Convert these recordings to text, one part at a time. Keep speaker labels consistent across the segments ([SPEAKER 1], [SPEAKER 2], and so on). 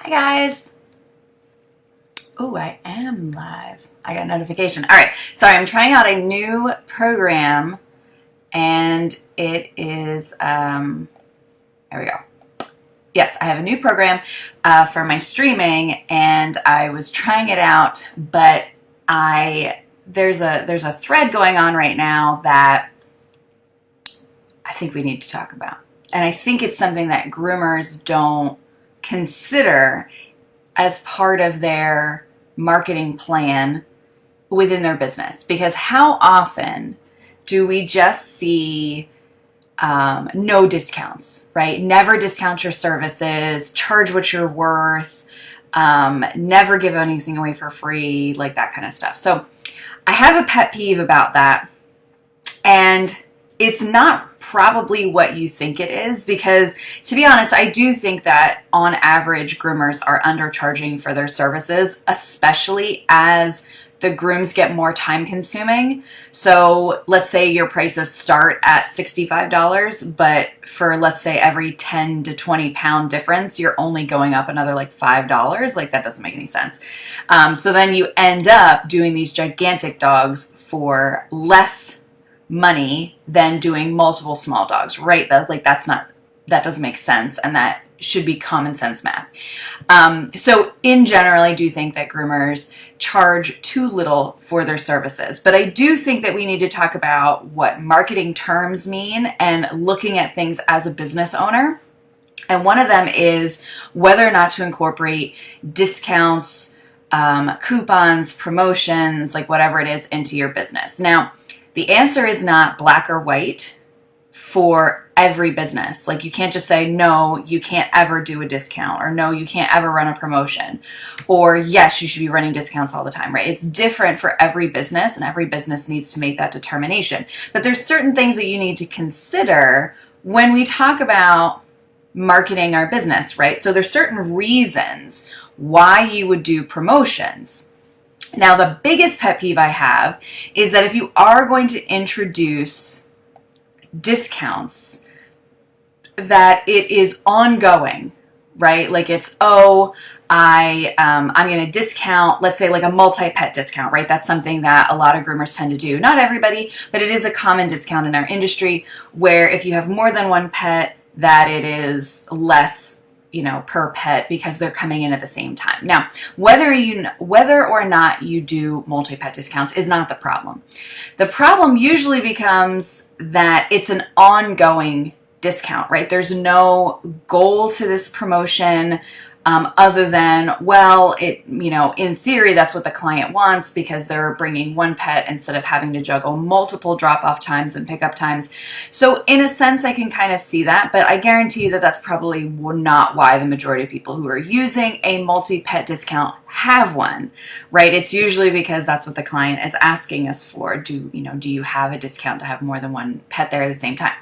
[SPEAKER 1] Hi guys. Oh, I am live. I got a notification. All right. Sorry, I'm trying out a new program and it is, there we go. Yes, I have a new program for my streaming and I was trying it out, but there's a thread going on right now that I think we need to talk about. And I think it's something that groomers don't consider as part of their marketing plan within their business. Because how often do we just see no discounts, right? Never discount your services, charge what you're worth, never give anything away for free, like that kind of stuff. So I have a pet peeve about that. And it's not probably what you think it is, because to be honest, I do think that on average groomers are undercharging for their services, especially as the grooms get more time consuming. So let's say your prices start at $65, but for let's say every 10 to 20 pound difference, you're only going up another like $5. Like that doesn't make any sense. So then you end up doing these gigantic dogs for less money than doing multiple small dogs, right? That doesn't make sense, and that should be common sense math. So in general, I do think that groomers charge too little for their services, but I do think that we need to talk about what marketing terms mean and looking at things as a business owner. And one of them is whether or not to incorporate discounts, coupons, promotions, like whatever it is, into your business. Now, the answer is not black or white for every business. Like you can't just say, no, you can't ever do a discount, or no, you can't ever run a promotion, or yes, you should be running discounts all the time, right? It's different for every business, and every business needs to make that determination. But there's certain things that you need to consider when we talk about marketing our business, right? So there's certain reasons why you would do promotions. Now, the biggest pet peeve I have is that if you are going to introduce discounts, that it is ongoing, right? Like it's, I'm going to discount, let's say like a multi-pet discount, right? That's something that a lot of groomers tend to do. Not everybody, but it is a common discount in our industry where if you have more than one pet, that it is less per pet because they're coming in at the same time. Now, whether or not you do multi-pet discounts is not the problem. The problem usually becomes that it's an ongoing discount, right? There's no goal to this promotion other than, well, in theory, that's what the client wants because they're bringing one pet instead of having to juggle multiple drop-off times and pickup times. So in a sense, I can kind of see that, but I guarantee you that that's probably not why the majority of people who are using a multi-pet discount have one, right? It's usually because that's what the client is asking us for. Do you have a discount to have more than one pet there at the same time?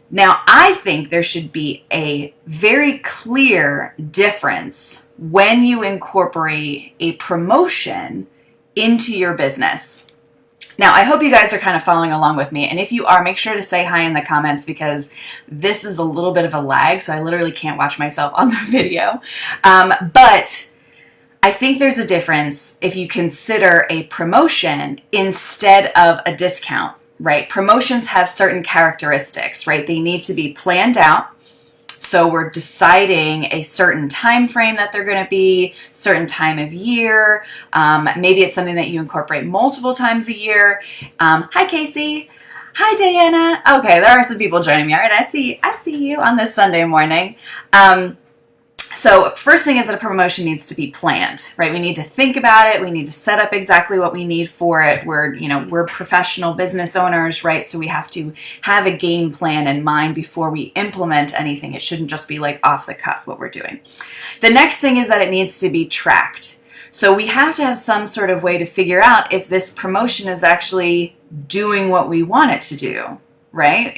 [SPEAKER 1] Now, I think there should be a very clear difference when you incorporate a promotion into your business. Now, I hope you guys are kind of following along with me. And if you are, make sure to say hi in the comments because this is a little bit of a lag, so I literally can't watch myself on the video. But I think there's a difference if you consider a promotion instead of a discount. Right? Promotions have certain characteristics, right? They need to be planned out. So we're deciding a certain time frame that they're going to be, certain time of year. Maybe it's something that you incorporate multiple times a year. Hi, Casey. Hi, Diana. Okay, there are some people joining me. All right, I see you on this Sunday morning. So first thing is that a promotion needs to be planned, right? We need to think about it. We need to set up exactly what we need for it. We're professional business owners, right? So we have to have a game plan in mind before we implement anything. It shouldn't just be like off the cuff what we're doing. The next thing is that it needs to be tracked. So we have to have some sort of way to figure out if this promotion is actually doing what we want it to do, right?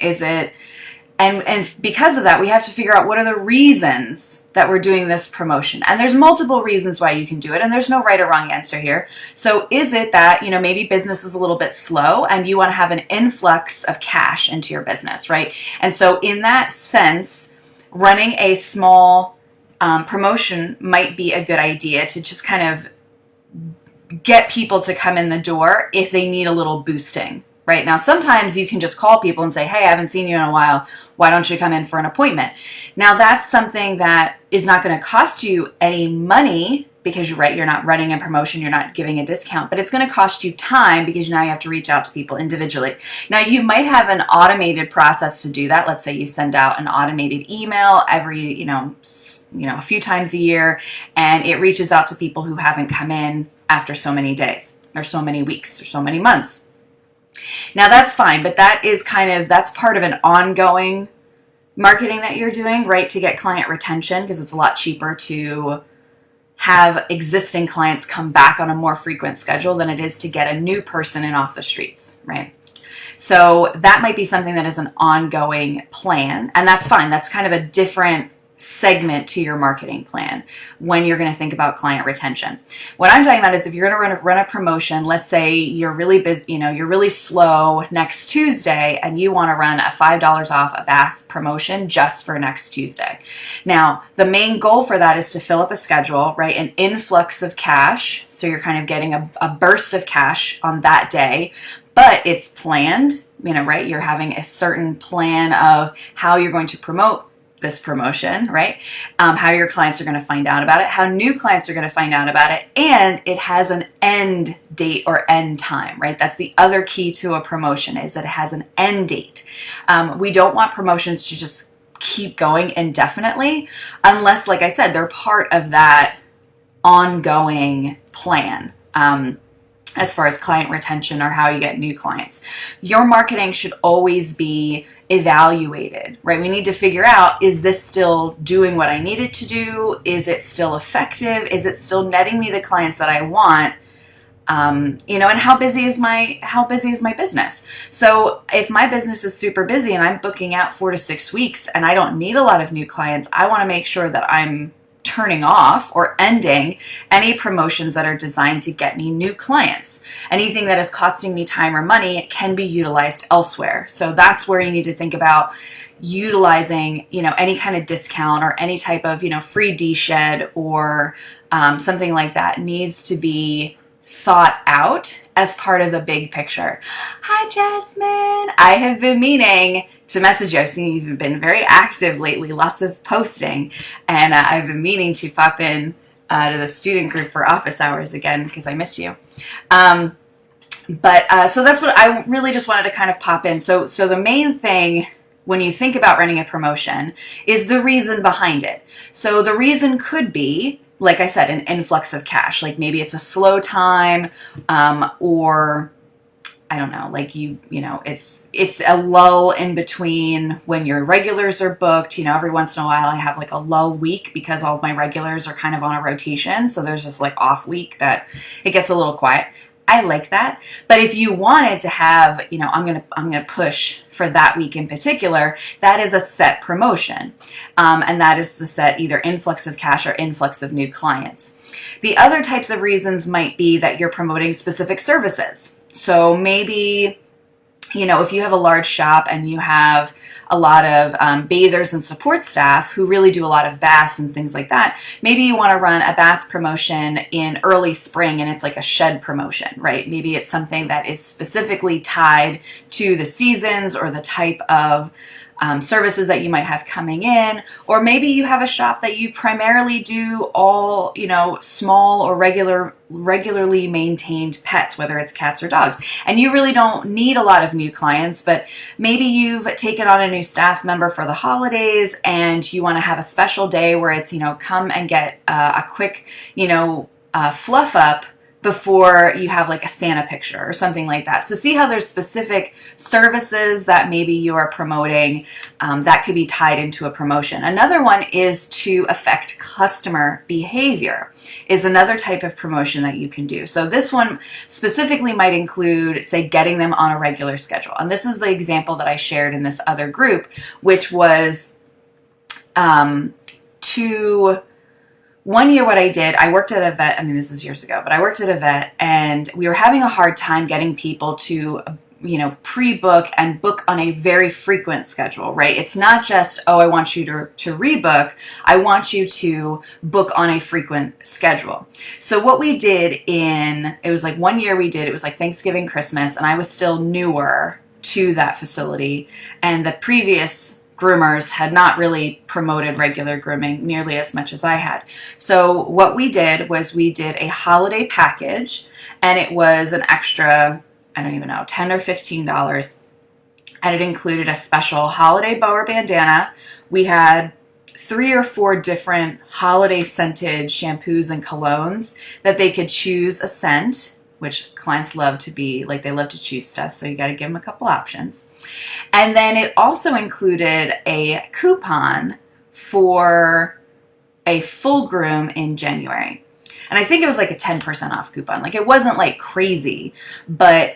[SPEAKER 1] And because of that, we have to figure out what are the reasons that we're doing this promotion. And there's multiple reasons why you can do it, and there's no right or wrong answer here. So is it that, maybe business is a little bit slow and you want to have an influx of cash into your business, right? And so in that sense, running a small promotion might be a good idea to just kind of get people to come in the door if they need a little boosting. Right now, sometimes you can just call people and say, hey, I haven't seen you in a while. Why don't you come in for an appointment? Now, that's something that is not going to cost you any money because you're not running a promotion, you're not giving a discount, but it's going to cost you time because now you have to reach out to people individually. Now, you might have an automated process to do that. Let's say you send out an automated email every, a few times a year, and it reaches out to people who haven't come in after so many days or so many weeks or so many months. Now that's fine, but that's part of an ongoing marketing that you're doing, right? To get client retention, because it's a lot cheaper to have existing clients come back on a more frequent schedule than it is to get a new person in off the streets, right? So that might be something that is an ongoing plan, and that's fine. That's kind of a different segment to your marketing plan when you're going to think about client retention. What I'm talking about is if you're going to run a promotion, let's say you're really busy, you're really slow next Tuesday and you want to run a $5 off a bath promotion just for next Tuesday. Now, the main goal for that is to fill up a schedule, right? An influx of cash. So you're kind of getting a burst of cash on that day, but it's planned, right? You're having a certain plan of how you're going to promote this promotion, right? How your clients are going to find out about it, how new clients are going to find out about it, and it has an end date or end time, right? That's the other key to a promotion, is that it has an end date. We don't want promotions to just keep going indefinitely unless, like I said, they're part of that ongoing plan. As far as client retention or how you get new clients. Your marketing should always be evaluated, right? We need to figure out, is this still doing what I need it to do? Is it still effective? Is it still netting me the clients that I want? And how busy is my business? So if my business is super busy and I'm booking out 4 to 6 weeks and I don't need a lot of new clients, I want to make sure that I'm turning off or ending any promotions that are designed to get me new clients. Anything that is costing me time or money can be utilized elsewhere. So that's where you need to think about utilizing, any kind of discount or any type of, free D-shed or something like that needs to be thought out as part of the big picture. Hi, Jasmine. I have been meaning to message you. I've seen you've been very active lately, lots of posting, and I've been meaning to pop in to the student group for office hours again because I miss you. So that's what I really just wanted to kind of pop in. So the main thing when you think about running a promotion is the reason behind it. So the reason could be, like I said, an influx of cash. Like maybe it's a slow time, or I don't know, like it's a lull in between when your regulars are booked. Every once in a while I have like a lull week because all of my regulars are kind of on a rotation. So there's this like off week that it gets a little quiet. I like that. But if you wanted to have, I'm gonna push for that week in particular, that is a set promotion. And that is the set either influx of cash or influx of new clients. The other types of reasons might be that you're promoting specific services. So maybe, if you have a large shop and you have a lot of bathers and support staff who really do a lot of baths and things like that, maybe you want to run a bath promotion in early spring and it's like a shed promotion, right? Maybe it's something that is specifically tied to the seasons or the type of services that you might have coming in, or maybe you have a shop that you primarily do all, small or regularly maintained pets, whether it's cats or dogs, and you really don't need a lot of new clients, but maybe you've taken on a new staff member for the holidays and you want to have a special day where it's, come and get a quick, fluff up before you have like a Santa picture or something like that. So see how there's specific services that maybe you are promoting that could be tied into a promotion. Another one is to affect customer behavior is another type of promotion that you can do. So this one specifically might include, say, getting them on a regular schedule. And this is the example that I shared in this other group, which was one year what I did, I worked at a vet, this is years ago, but I worked at a vet and we were having a hard time getting people to pre-book and book on a very frequent schedule, right? It's not just, oh, I want you to rebook. I want you to book on a frequent schedule. So what we did it was like 1 year it was like Thanksgiving, Christmas, and I was still newer to that facility. And the previous groomers had not really promoted regular grooming nearly as much as I had. So what we did was we did a holiday package, and it was an extra, I don't even know, $10 or $15. And it included a special holiday bow or bandana. We had 3 or 4 different holiday scented shampoos and colognes that they could choose a scent, which clients love they love to choose stuff. So you got to give them a couple options. And then it also included a coupon for a full groom in January. And I think it was like a 10% off coupon. Like, it wasn't like crazy, but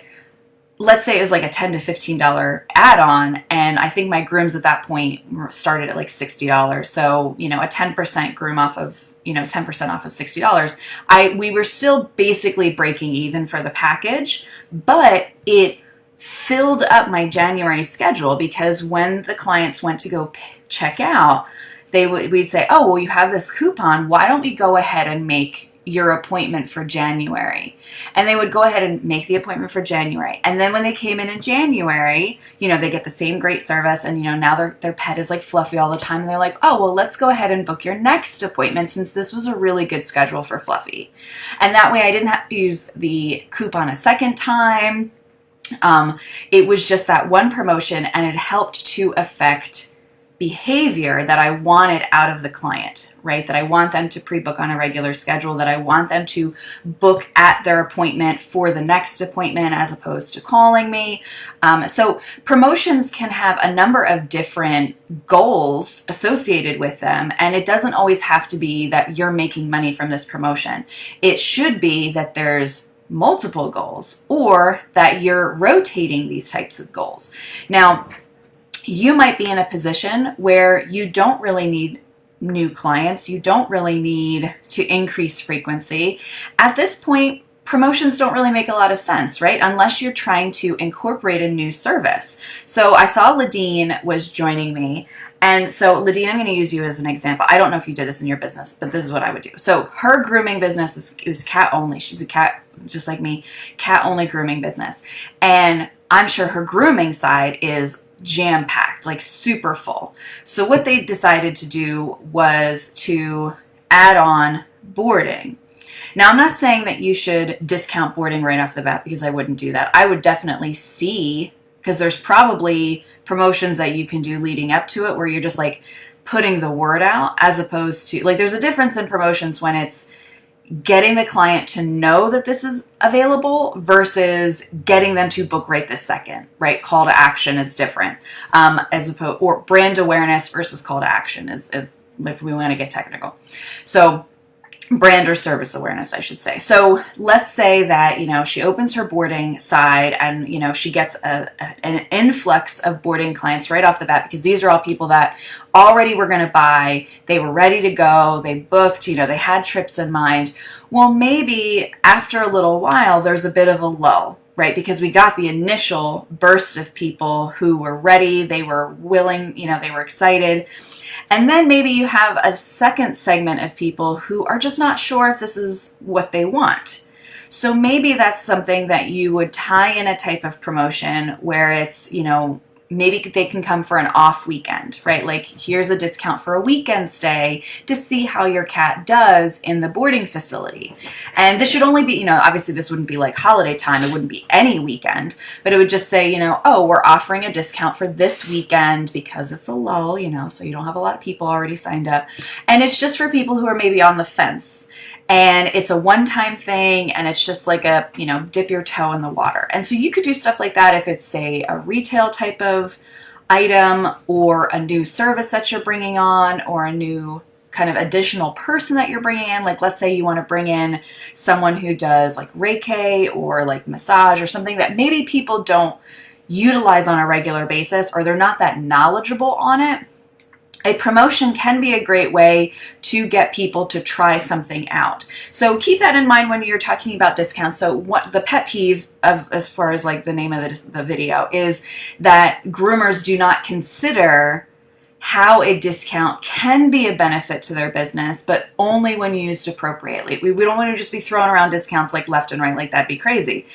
[SPEAKER 1] let's say it was like a $10 to $15 add-on, and I think my grooms at that point started at like $60. So, a 10% groom off of, 10% off of $60. We were still basically breaking even for the package, but it filled up my January schedule, because when the clients went to go check out, we'd say, oh, well, you have this coupon. Why don't we go ahead and make your appointment for January? And they would go ahead and make the appointment for January. And then when they came in January, they get the same great service, and now their pet is like fluffy all the time, and they're like, oh, well, let's go ahead and book your next appointment, since this was a really good schedule for Fluffy. And that way I didn't have to use the coupon a second time. It was just that one promotion, and it helped to affect behavior that I wanted out of the client, right? That I want them to pre-book on a regular schedule, that I want them to book at their appointment for the next appointment as opposed to calling me. So promotions can have a number of different goals associated with them, and it doesn't always have to be that you're making money from this promotion. It should be that there's multiple goals, or that you're rotating these types of goals. Now, you might be in a position where you don't really need new clients. You don't really need to increase frequency. At this point, promotions don't really make a lot of sense, right? Unless you're trying to incorporate a new service. So I saw Ladine was joining me. And so Ladine, I'm going to use you as an example. I don't know if you did this in your business, but this is what I would do. So her grooming business is cat only. She's a cat, just like me, cat only grooming business. And I'm sure her grooming side is jam-packed, like super full. So what they decided to do was to add on boarding. Now, I'm not saying that you should discount boarding right off the bat, because I wouldn't do that. I would definitely see, because there's probably promotions that you can do leading up to it where you're just like putting the word out, as opposed to, like, there's a difference in promotions when it's getting the client to know that this is available versus getting them to book right this second, right? Call to action is different, or brand awareness versus call to action is if we want to get technical. So brand or service awareness, I should say. So let's say that, she opens her boarding side, and, she gets an influx of boarding clients right off the bat, because these are all people that already were going to buy. They were ready to go. They booked, they had trips in mind. Well, maybe after a little while, there's a bit of a lull, right? Because we got the initial burst of people who were ready. They were willing, they were excited. And then maybe you have a second segment of people who are just not sure if this is what they want. So maybe that's something that you would tie in a type of promotion where it's, maybe they can come for an off weekend, right? Like, here's a discount for a weekend stay to see how your cat does in the boarding facility. And this should only be, obviously this wouldn't be like holiday time. It wouldn't be any weekend, but it would just say, oh, we're offering a discount for this weekend because it's a lull, so you don't have a lot of people already signed up. And it's just for people who are maybe on the fence. And it's a one-time thing, and it's just like a, dip your toe in the water. And so you could do stuff like that if it's, say, a retail type of item, or a new service that you're bringing on, or a new kind of additional person that you're bringing in. Like, let's say you want to bring in someone who does like Reiki or like massage or something that maybe people don't utilize on a regular basis, or they're not that knowledgeable on it. a promotion can be a great way to get people to try something out. So keep that in mind when you're talking about discounts. So what the pet peeve of, as far as like the name of the video, is that groomers do not consider how a discount can be a benefit to their business, but only when used appropriately. We don't want to just be throwing around discounts like left and right, like that'd be crazy.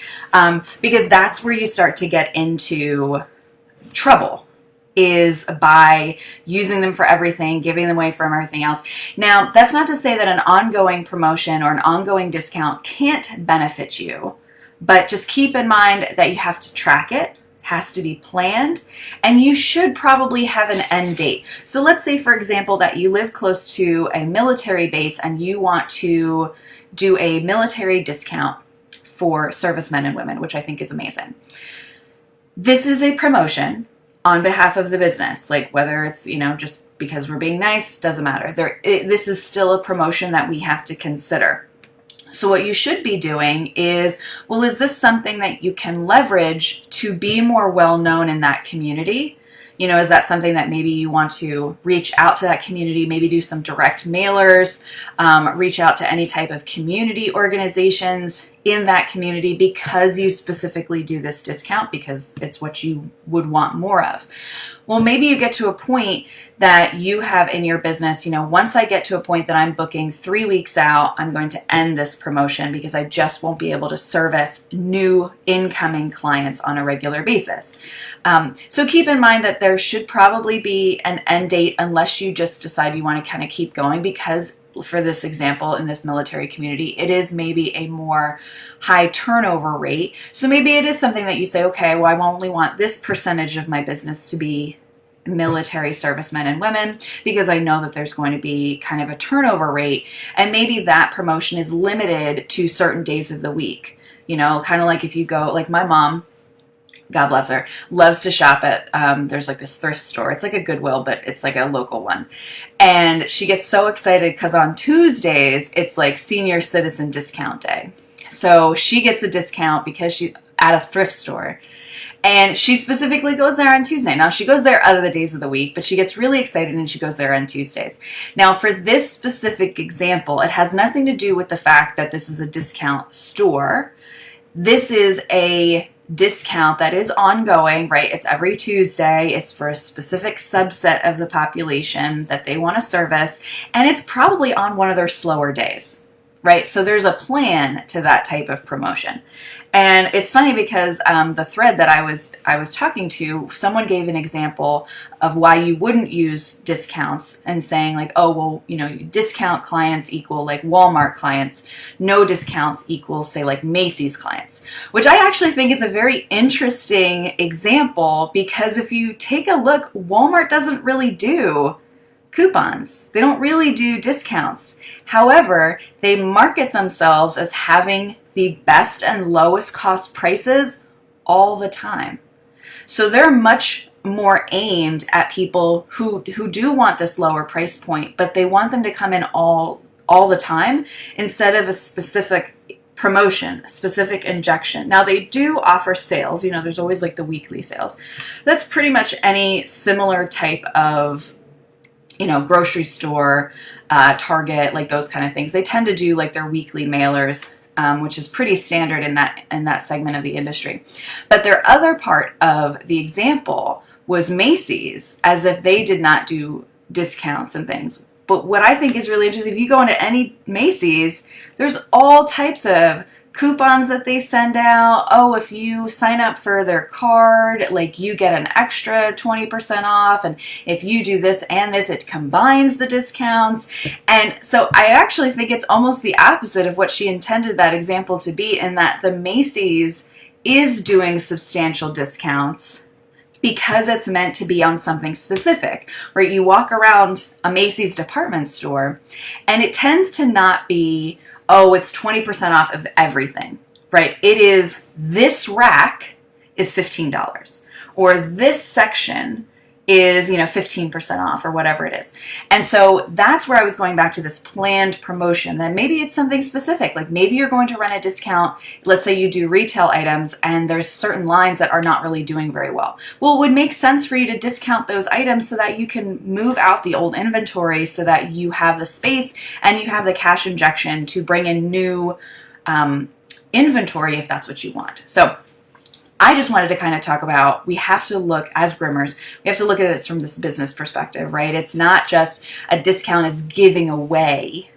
[SPEAKER 1] Because that's where you start to get into trouble, is by using them for everything, giving them away from everything else. Now, that's not to say that an ongoing promotion or an ongoing discount can't benefit you, but just keep in mind that you have to track it, has to be planned, and you should probably have an end date. So let's say, for example, that you live close to a military base and you want to do a military discount for servicemen and women, which I think is amazing. This is a promotion on behalf of the business, like whether it's, just because we're being nice, doesn't matter. This is still a promotion that we have to consider. So what you should be doing is, well, is this something that you can leverage to be more well known in that community? Is that something that maybe you want to reach out to that community, maybe do some direct mailers, reach out to any type of community organizations in that community because you specifically do this discount because it's what you would want more of. Well, maybe you get to a point that you have in your business, once I get to a point that I'm booking 3 weeks out, I'm going to end this promotion because I just won't be able to service new incoming clients on a regular basis. So keep in mind that there should probably be an end date unless you just decide you want to kind of keep going, because for this example, in this military community, it is maybe a more high turnover rate. So maybe it is something that you say, okay, well, I only want this percentage of my business to be military servicemen and women because I know that there's going to be kind of a turnover rate, and maybe that promotion is limited to certain days of the week. Kind of like if you go, like my mom, God bless her, loves to shop at, there's like this thrift store. It's like a Goodwill, but it's like a local one. And she gets so excited because on Tuesdays, it's like senior citizen discount day. So she gets a discount because she's at a thrift store. And she specifically goes there on Tuesday. Now, she goes there other days of the week, but she gets really excited and she goes there on Tuesdays. Now, for this specific example, it has nothing to do with the fact that this is a discount store. This is a discount that is ongoing, right? It's every Tuesday. It's for a specific subset of the population that they want to service. And it's probably on one of their slower days, right? So there's a plan to that type of promotion. And it's funny because the thread that I was talking to, someone gave an example of why you wouldn't use discounts and saying like, oh, well, discount clients equal like Walmart clients. No discounts equal, say, like Macy's clients, which I actually think is a very interesting example because if you take a look, Walmart doesn't really do coupons. They don't really do discounts. However, they market themselves as having the best and lowest cost prices all the time. So they're much more aimed at people who do want this lower price point, but they want them to come in all the time instead of a specific promotion, a specific injection. Now they do offer sales, there's always like the weekly sales. That's pretty much any similar type of grocery store, Target, like those kind of things. They tend to do like their weekly mailers, which is pretty standard in that segment of the industry. But their other part of the example was Macy's, as if they did not do discounts and things. But what I think is really interesting, if you go into any Macy's, there's all types of coupons that they send out. Oh, if you sign up for their card, like you get an extra 20% off. And if you do this and this, it combines the discounts. And so I actually think it's almost the opposite of what she intended that example to be, in that the Macy's is doing substantial discounts because it's meant to be on something specific, right? You walk around a Macy's department store and it tends to not be, oh, it's 20% off of everything, right? It is, this rack is $15, or this section is, 15% off or whatever it is. And so that's where I was going back to this planned promotion. Then maybe it's something specific. Like maybe you're going to run a discount. Let's say you do retail items and there's certain lines that are not really doing very well. Well, it would make sense for you to discount those items so that you can move out the old inventory so that you have the space and you have the cash injection to bring in new inventory if that's what you want. So I just wanted to kind of talk about, we have to look, as groomers, we have to look at this from this business perspective, right? It's not just a discount is giving away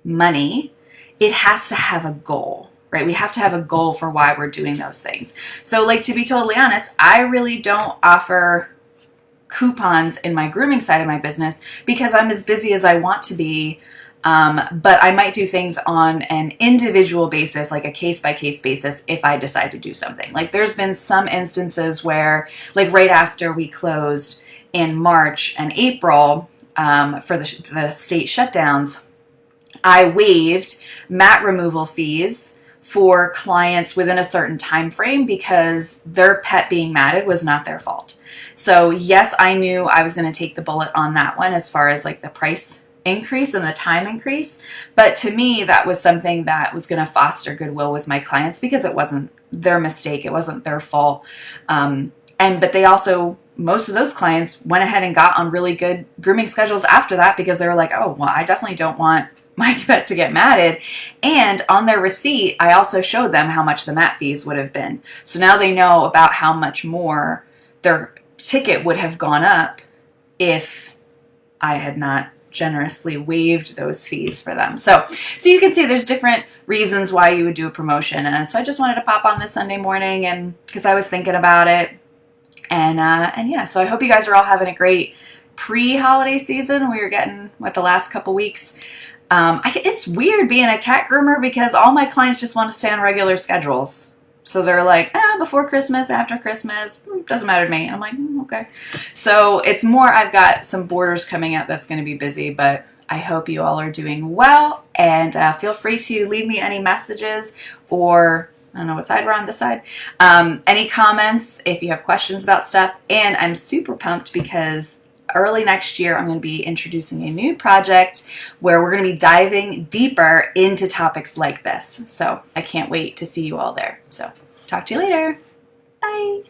[SPEAKER 1] money. It has to have a goal, right? We have to have a goal for why we're doing those things. So like, to be totally honest, I really don't offer coupons in my grooming side of my business because I'm as busy as I want to be. But I might do things on an individual basis, like a case-by-case basis, if I decide to do something. Like there's been some instances where, like right after we closed in March and April for the state shutdowns, I waived mat removal fees for clients within a certain time frame because their pet being matted was not their fault. So yes, I knew I was going to take the bullet on that one as far as like the price increase and the time increase. But to me, that was something that was going to foster goodwill with my clients because it wasn't their mistake. It wasn't their fault. But they also, most of those clients went ahead and got on really good grooming schedules after that because they were like, oh, well, I definitely don't want my pet to get matted. And on their receipt, I also showed them how much the mat fees would have been. So now they know about how much more their ticket would have gone up if I had not generously waived those fees for them. So you can see there's different reasons why you would do a promotion. And so I just wanted to pop on this Sunday morning and because I was thinking about it. And yeah, so I hope you guys are all having a great pre-holiday season. We were getting the last couple weeks. It's weird being a cat groomer because all my clients just want to stay on regular schedules. So they're like, before Christmas, after Christmas, doesn't matter to me. And I'm like, okay. So it's more, I've got some borders coming up that's going to be busy, but I hope you all are doing well. And feel free to leave me any messages or, I don't know what side we're on, this side. Any comments if you have questions about stuff. And I'm super pumped because early next year, I'm going to be introducing a new project where we're going to be diving deeper into topics like this. So I can't wait to see you all there. So talk to you later. Bye.